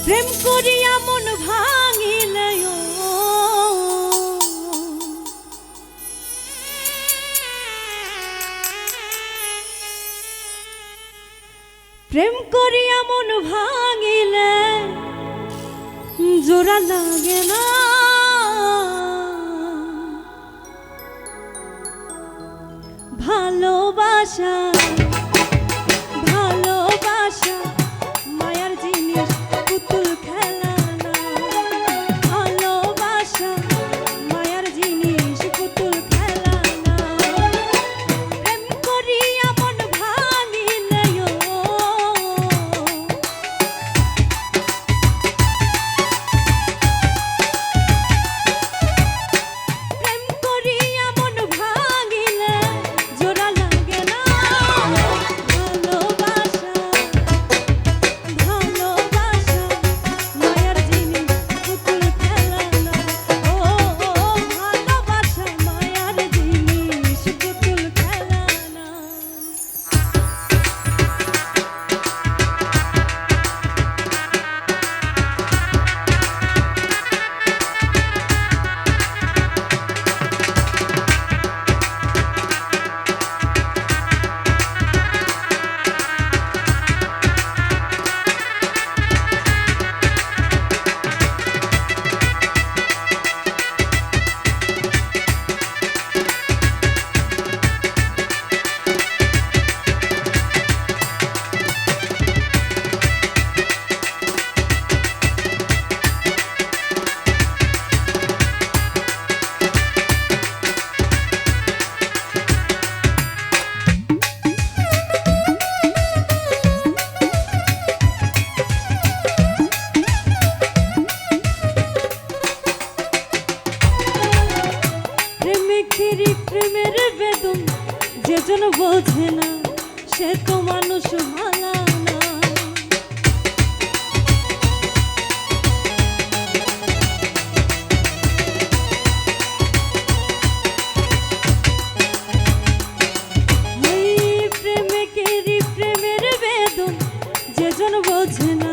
প্রেম করিয়া মন ভাঙিলে প্রেম করিয়া মন ভাঙিলে জোড়া লাগে না ভালোবাসা ভালোবাসা মায়ার জিনিস পুতুল খেলা না ভালোবাসা মায়ার জিনিস পুতুল খেলা না প্রেম করিয়া মন ভাঙিলে প্রেম করিয়া মন ভাঙিলে জোড়া লাগে না ভালোবাসা ভালোবাসা মায়ার জিনিস পুতুল খেলা না ও ভালোবাসা মায়ার জিনিস পুতুল খেলা না। প্রেমের বেদন যেজন বোঝে না সে তো মানুষ ভালা না প্রেমের বেদন যেজন বোঝে না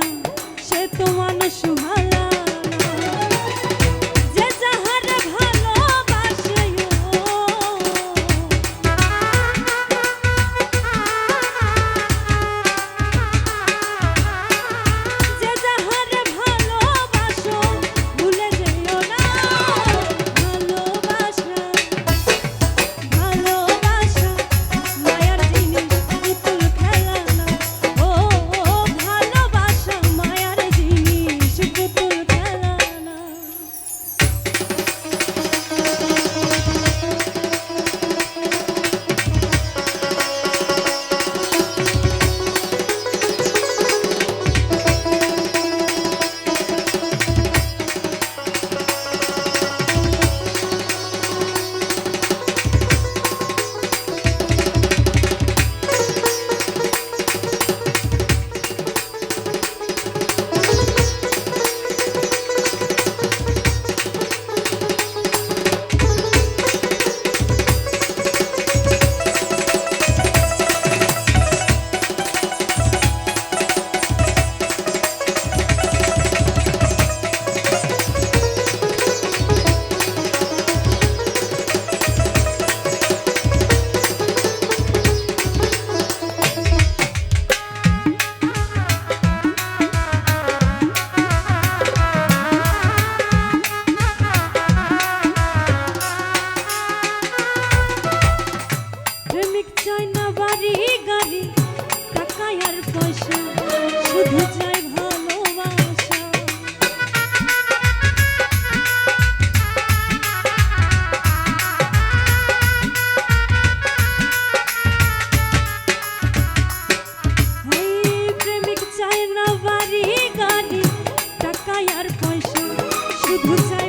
সে তো মানুষ ভালা চাই না বাড়ি গাড়ি টাকা আর পয়সা শুধু চাই ভালোবাসা প্রেমিক চাই না বাড়ি গাড়ি টাকা আর পয়সা শুধু চাই